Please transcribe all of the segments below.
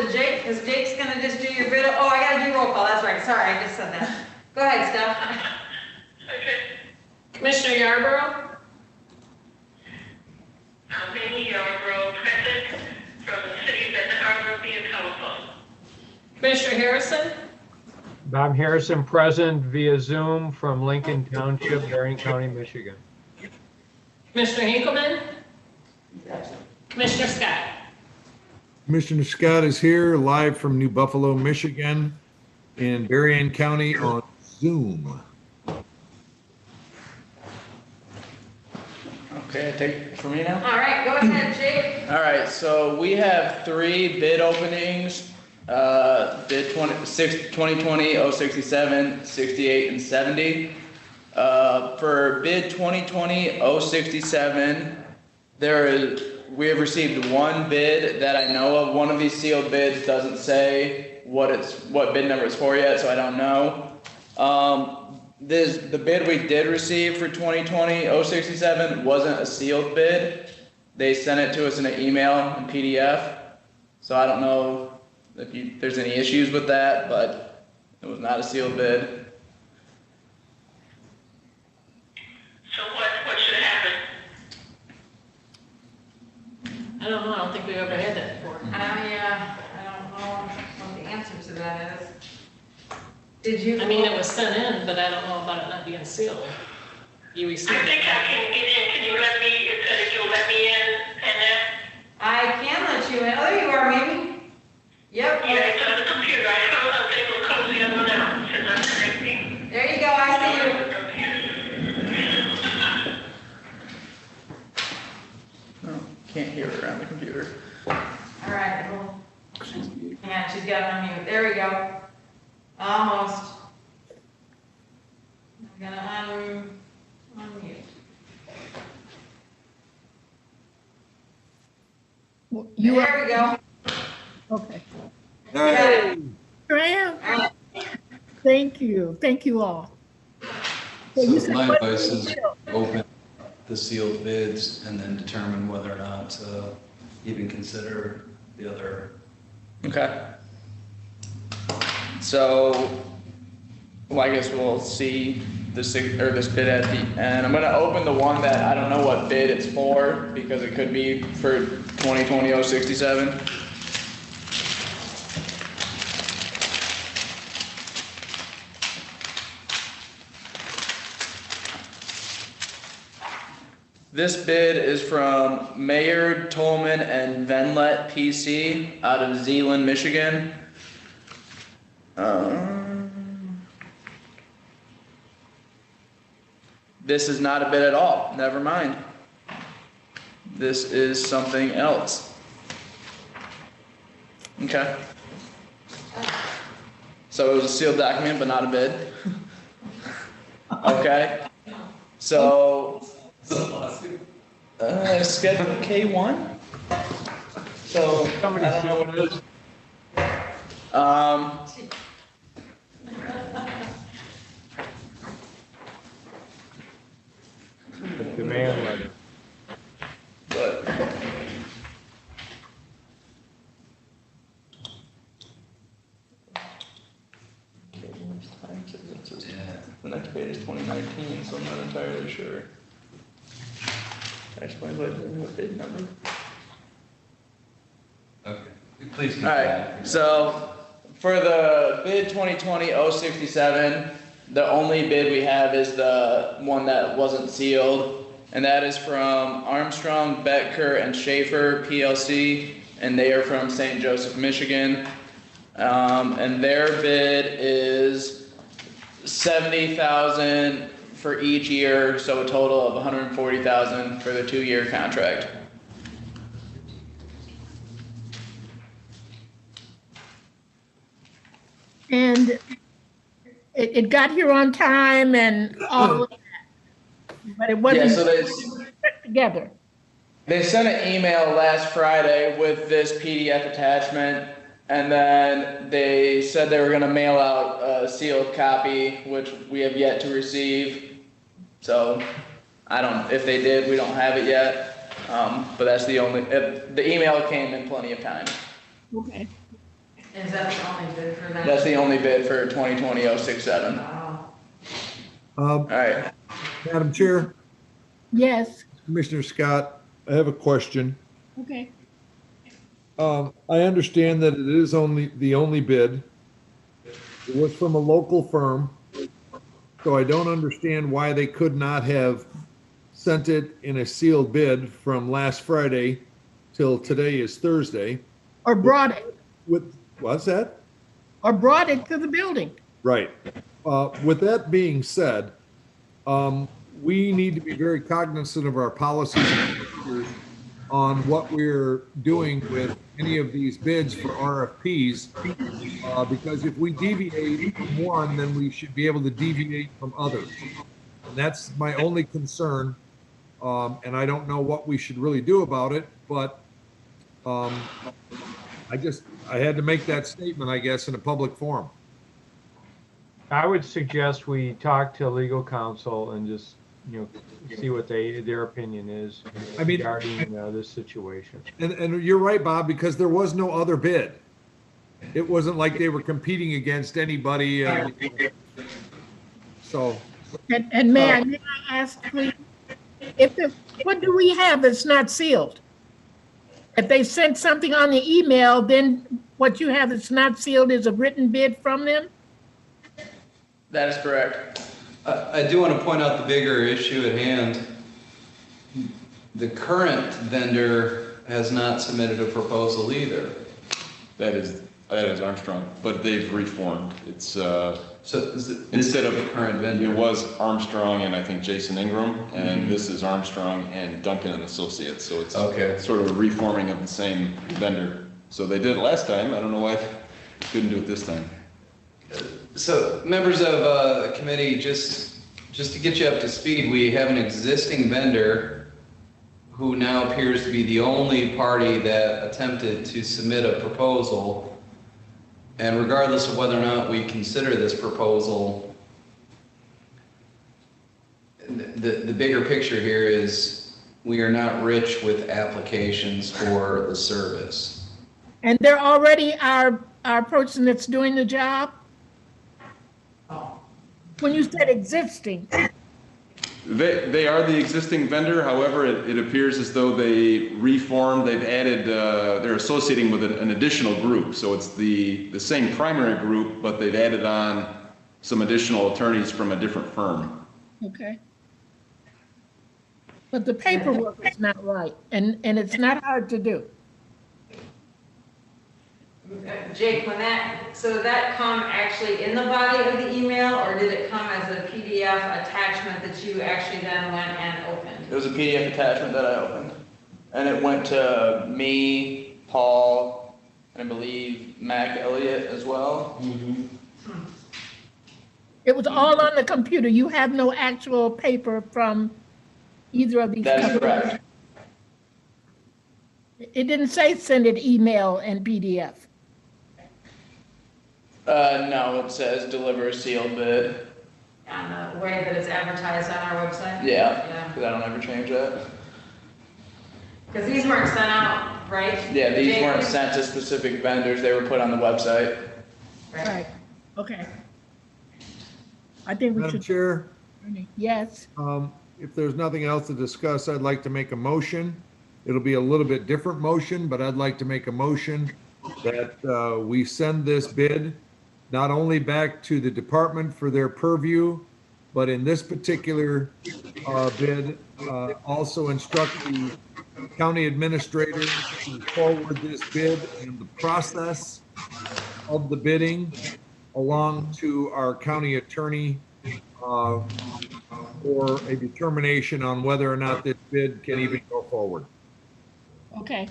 to Jake, because Jake's gonna just do your bid. Oh, I gotta do roll call, that's right, sorry, I just said that. Go ahead, Steph. Okay. Commissioner Yarborough, Albany Yarborough, present from the city of Benton Harbor via telephone. Commissioner Harrison, Bob Harrison, present via Zoom from Lincoln Township, Marion County, Michigan. Commissioner Hinkleman, Commissioner Scott. Commissioner Scott is here live from New Buffalo, Michigan, in Berrien County on Zoom. Okay, I take it from me now? All right, go ahead, Jake. All right, so we have 3 bid openings, bid 2020-067, 68, and 70. For bid 2020-067, we have received 1 bid that I know of. One of these sealed bids doesn't say what bid number it's for yet, so I don't know. The bid we did receive for 2020-067 wasn't a sealed bid. They sent it to us in an email and PDF. So I don't know if there's any issues with that, but it was not a sealed bid. So what should happen? I don't know, I don't think we've ever had that before. I don't know what the answer to that is. Did you? I mean, it was sent in, but I don't know about it not being sealed. You I received think it. I can get in. Can you let me, if you'll let me in and then? I can let you in. Oh, there you are, Mimi. Yep. Yeah, it's on the computer. I was able to close the other one out since I'm connecting. There you go, I see you. No, can't hear her on the computer. All right, well, hang on, she's got it on mute. There we go. Almost. I'm gonna unmute. There we go. Okay. Got it. Graham, All right. thank you. Thank you all. So you So said my what- advice is open the sealed bids and then determine whether or not to even consider the other. Okay. So, well, I guess we'll see this bid at the end. I'm gonna open the one that I don't know what bid it's for, because it could be for 2020-067. This bid is from Mayer, Tolman, and Venlet PC out of Zeeland, Michigan. This is not a bid at all, never mind. This is something else. Okay. So it was a sealed document, but not a bid. Okay. So, schedule K1? So, Somebody I don't know what it is. The demand letter. But the next page is 2019, so I'm not entirely sure. Actually, what bid number? Okay, please. keep All right, that. so for the bid 2020-067, the only bid we have is the one that wasn't sealed, and that is from Armstrong, Betker, and Schaefer PLC, and they are from St. Joseph, Michigan. And their bid is $70,000 for each year, so a total of $140,000 for the 2-year contract. And it got here on time and all of that, but it Yeah, so wasn't put together. they sent an email last Friday with this PDF attachment, and then they said they were gonna mail out a sealed copy, which we have yet to receive. So, if they did, we don't have it yet. But that's the email came in plenty of time. Okay. Is that the only bid for that? That's the only bid for 2020-067. Wow. All right. Madam Chair, Yes, Commissioner Scott, I have a question. okay. I understand that it is the only bid. It was from a local firm. So I don't understand why they could not have sent it in a sealed bid from last Friday till today is Thursday. Or brought it, What's that? or brought it to the building. Right. With that being said, we need to be very cognizant of our policies and procedures on what we're doing with any of these bids for RFPs. Because if we deviate from one, then we should be able to deviate from others. And that's my only concern. And I don't know what we should really do about it, but I had to make that statement, I guess, in a public forum. I would suggest we talk to legal counsel and just, see what their opinion is I mean- regarding this situation. And you're right, Bob, because there was no other bid. It wasn't like they were competing against anybody. So, And may I ask, please, what do we have that's not sealed? If they sent something on the email, then what you have that's not sealed is a written bid from them? That is correct. I do want to point out the bigger issue at hand. The current vendor has not submitted a proposal either. That is Armstrong, but they've reformed. It's, So is it- instead of, the current vendor? it was Armstrong and I think Jason Ingram, and this is Armstrong and Duncan and Associates, so it's Okay. sort of a reforming of the same vendor. So they did it last time, I don't know why they couldn't do it this time. So members of the committee, just to get you up to speed, we have an existing vendor who now appears to be the only party that attempted to submit a proposal. And regardless of whether or not we consider this proposal, the bigger picture here is we are not rich with applications for the service. And they're already our person that's doing the job? When you said existing, They are the existing vendor, however, it appears as though they reformed, they've added, they're associating with an additional group. So it's the same primary group, but they've added on some additional attorneys from a different firm. okay. But the paperwork is not right, and it's not hard to do. Jake, so that come actually in the body of the email, or did it come as a PDF attachment that you actually then went and opened? It was a PDF attachment that I opened. And it went to me, Paul, and I believe Mac Elliott as well. It was all on the computer. You have no actual paper from either of these That is companies. correct. It didn't say send it email and PDF. No, it says deliver a sealed bid. On the way that it's advertised on our website? Yeah, because I don't ever change that. Because these weren't sent out, right? Yeah, these Jake? weren't sent to specific vendors, they were put on the website. Right, okay. I think we Madam should, Chair, yes, if there's nothing else to discuss, I'd like to make a motion. It'll be a little bit different motion, but I'd like to make a motion that we send this bid not only back to the department for their purview, but in this particular bid, also instruct the county administrator to forward this bid and the process of the bidding along to our county attorney for a determination on whether or not this bid can even go forward. okay.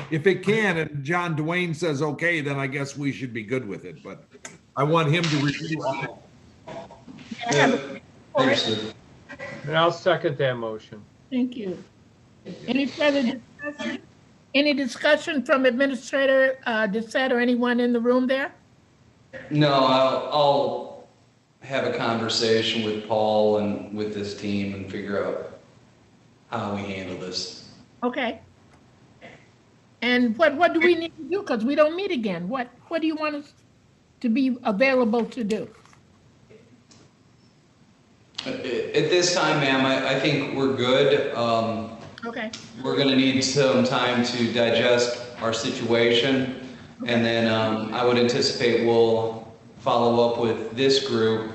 If it can, and John Dwayne says okay, then I guess we should be good with it, but I want him to review all. I have a- Understood. And I'll second that motion. Thank you. Any further discussion? Any discussion from Administrator Doucette or anyone in the room there? No, I'll have a conversation with Paul and with this team and figure out how we handle this. Okay. And what do we need to do? Because we don't meet again. What do you want us to be available to do? At this time, ma'am, I think we're good. Okay, We're gonna need some time to digest our situation. And then I would anticipate we'll follow up with this group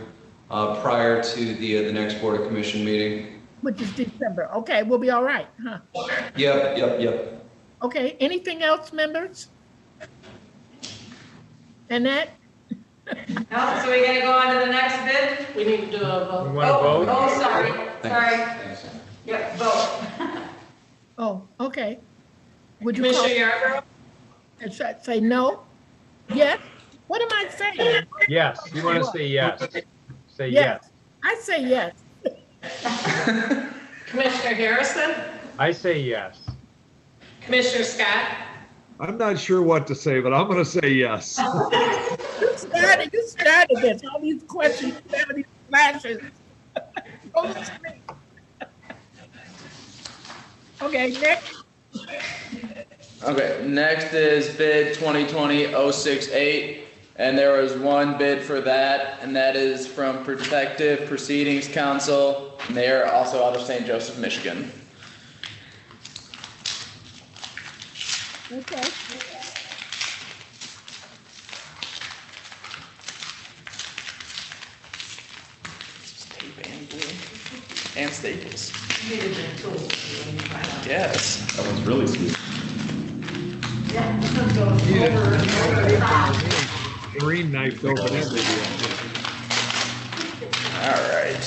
prior to the next Board of Commission meeting. which is December. Okay, we'll be all right, huh? Yep. Okay, anything else, members? Annette? No, so we gotta go on to the next bid? We need to do a vote. You want to vote? Oh, sorry. Thanks. Yep, vote. Oh, okay. Would you call, Commissioner Yarborough, say no? Yes? What am I saying? Yes, you want to say yes. Say Yes. yes. I say yes. Commissioner Harrison, I say yes. Commissioner Scott, I'm not sure what to say, but I'm gonna say yes. You started this, all these questions, all these flashes. Go to sleep. Okay, next. Okay, next is bid 2020-068, and there was one bid for that, and that is from Protective Proceedings Council, and they are also out of St. Joseph, Michigan. Okay. Tape and glue. And staples. You need to bring tools when you find out. Yes. That one's really sweet. Yeah, this one goes over the top. Green knife over that All right.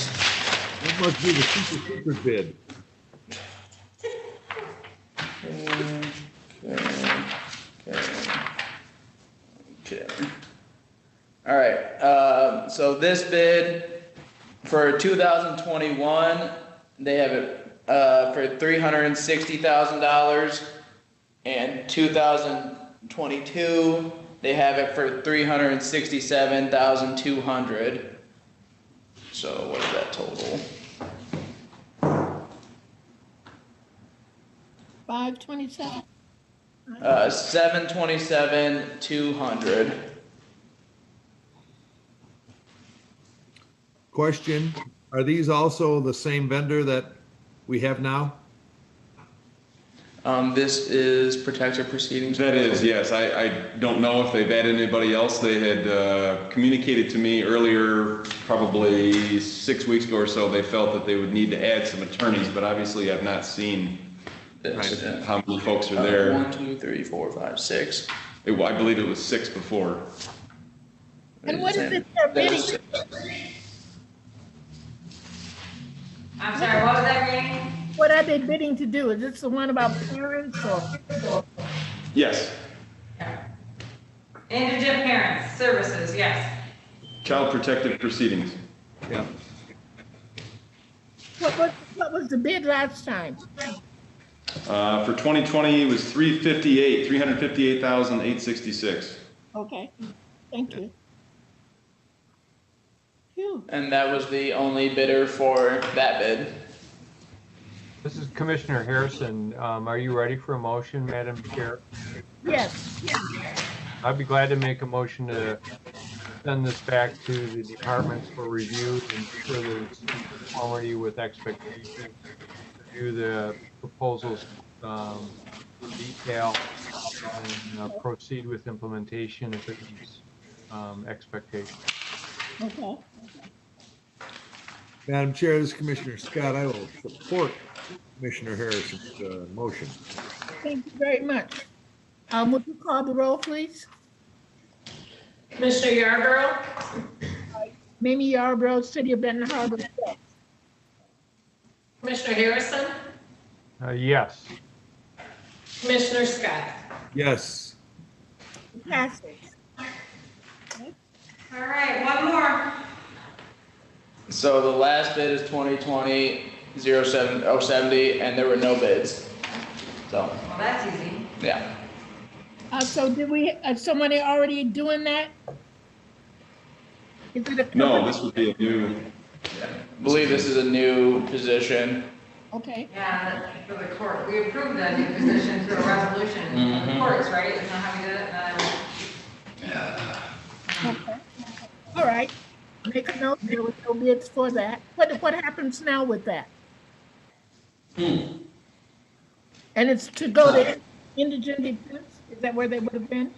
That must be the super bid. Okay. All right, so this bid for 2021, they have it for $360,000, and 2022, they have it for $367,200. So what is that total? 527. 727,200. Question, are these also the same vendor that we have now? This is Protective Proceedings. That is, yes. I don't know if they've added anybody else. They had communicated to me earlier, probably 6 weeks ago or so, they felt that they would need to add some attorneys, but obviously I've not seen This, how many folks are there. 1, 2, 3, 4, 5, 6. I believe it was 6 before. And what is it they're bidding? I'm sorry, what was that meeting? What are they bidding to do? Is this the one about parents or? Yes, Indigent parents, services, yes. Child Protective Proceedings. Yeah. What was the bid last time? For 2020, it was 358,866. Okay, thank you. Phew. And that was the only bidder for that bid. This is Commissioner Harrison. Are you ready for a motion, Madam Chair? Yes, I'd be glad to make a motion to send this back to the departments for review and ensure that it's in conformity with expectations. Review the proposals in detail and proceed with implementation if it meets expectations. okay. Madam Chair, this is Commissioner Scott. I will support Commissioner Harrison's motion. Thank you very much. Would you call the roll, please? Commissioner Yarborough, Mamie Yarborough, City of Benton Harbor. Yes. Commissioner Harrison, Yes. Commissioner Scott. Yes. Passes. All right, one more. So the last bid is 2020-070, and there were no bids. So, Well, that's easy. yeah. So did we, somebody already doing that? Is it a? No, this would be a new, I believe this is a new position. Okay, Yeah, for the court, we approved that new position through a resolution in the Mhm. courts, right? Isn't that how we did it? okay. All right. Make a note, there was no bids for that. What happens now with that? Hmm. And it's to go to indigent defense? Is that where they would have been?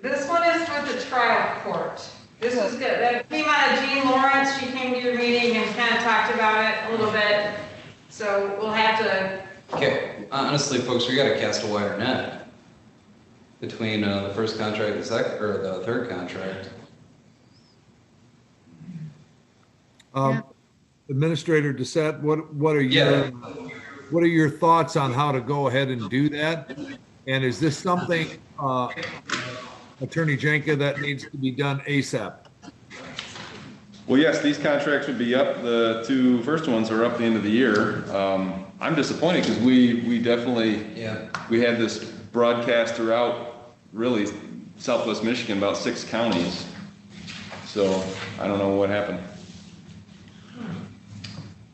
This one is with the trial court. This was good. That came out of Jean Lawrence. She came to your meeting and kind of talked about it a little bit. So we'll have to, Okay, honestly, folks, we gotta cast a wider net between the first contract and the second, or the third contract. Administrator Doucette, what are your thoughts on how to go ahead and do that? And is this something, Attorney Jenka, that needs to be done ASAP? Well, yes, these contracts would be up. The two first ones are up the end of the year. I'm disappointed because we definitely, Yeah. we had this broadcast throughout really Southwest Michigan, about 6 counties. So I don't know what happened.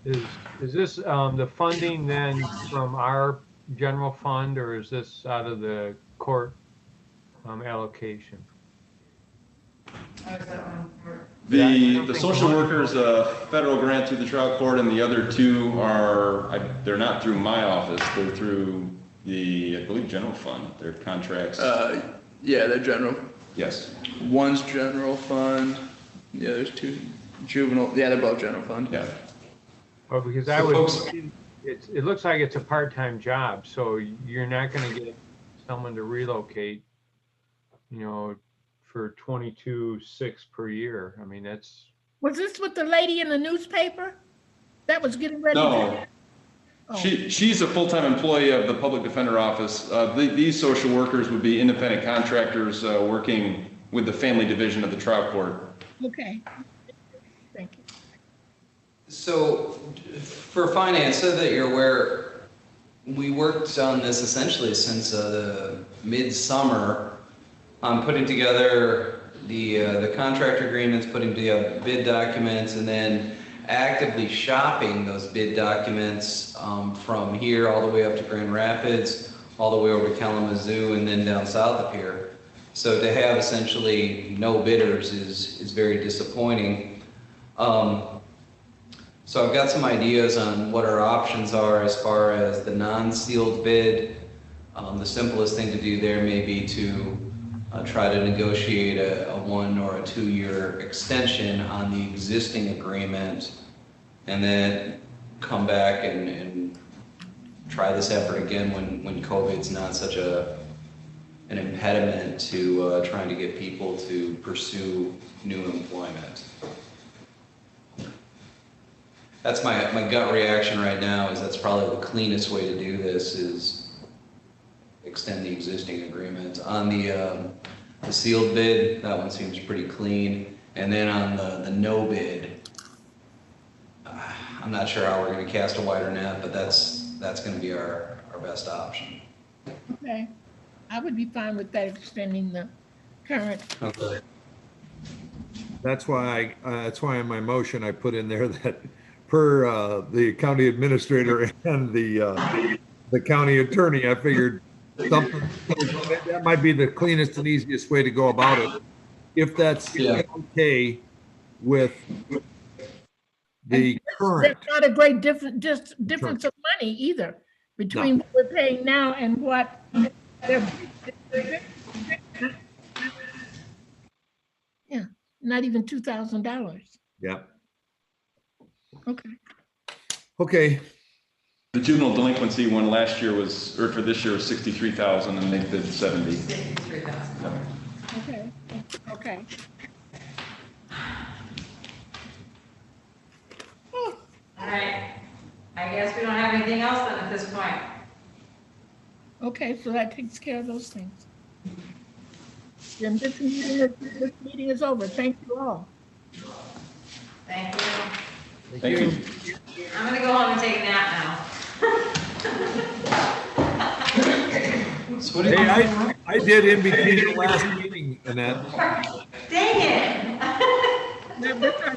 Is this the funding then from our general fund, or is this out of the court allocation? how is that one work? The social workers, federal grant through the trial court, and the other two they're not through my office, they're through the, I believe, general fund, their contracts. Yeah, they're general. Yes, One's general fund, the other's two juvenile, yeah, they're both general fund. yeah. Well, because So I would, folks- it looks like it's a part-time job, so you're not gonna get someone to relocate, for 22,600 per year. I mean, that's, Was this with the lady in the newspaper? That was getting ready to? No, Oh. she's a full-time employee of the public defender office. These social workers would be independent contractors working with the family division of the trial court. Okay. Thank you. So, for finance, so that you're aware, we worked on this essentially since the midsummer on putting together the contract agreements, putting together bid documents, and then actively shopping those bid documents from here all the way up to Grand Rapids, all the way over to Kalamazoo, and then down south of here. So to have essentially no bidders is very disappointing. So I've got some ideas on what our options are as far as the non-sealed bid. The simplest thing to do there may be to try to negotiate a 1 or a 2 year extension on the existing agreement, and then come back and try this effort again when COVID's not such an impediment to trying to get people to pursue new employment. That's my gut reaction right now, is that's probably the cleanest way to do this, is extend the existing agreement. On the sealed bid, that one seems pretty clean. And then on the no bid, I'm not sure how we're gonna cast a wider net, but that's gonna be our best option. Okay. I would be fine with that, extending the current. Okay. That's why in my motion, I put in there that per the county administrator and the county attorney, I figured something, that might be the cleanest and easiest way to go about it. If that's Yeah. okay with the current, That's not a great difference of money either, between what we're paying now and what they're. Yeah, not even $2,000. yeah, Okay. okay, The juvenile delinquency one last year was, or for this year was 63,000, and they bid 70. 63,000. Okay, okay. All right. I guess we don't have anything else then at this point. Okay, so that takes care of those things. Then this meeting is over. Thank you all. Thank you. Thank you. I'm gonna go home and take a nap now. So what do you hey, I did in between the last meeting, Annette. Dang it. That's our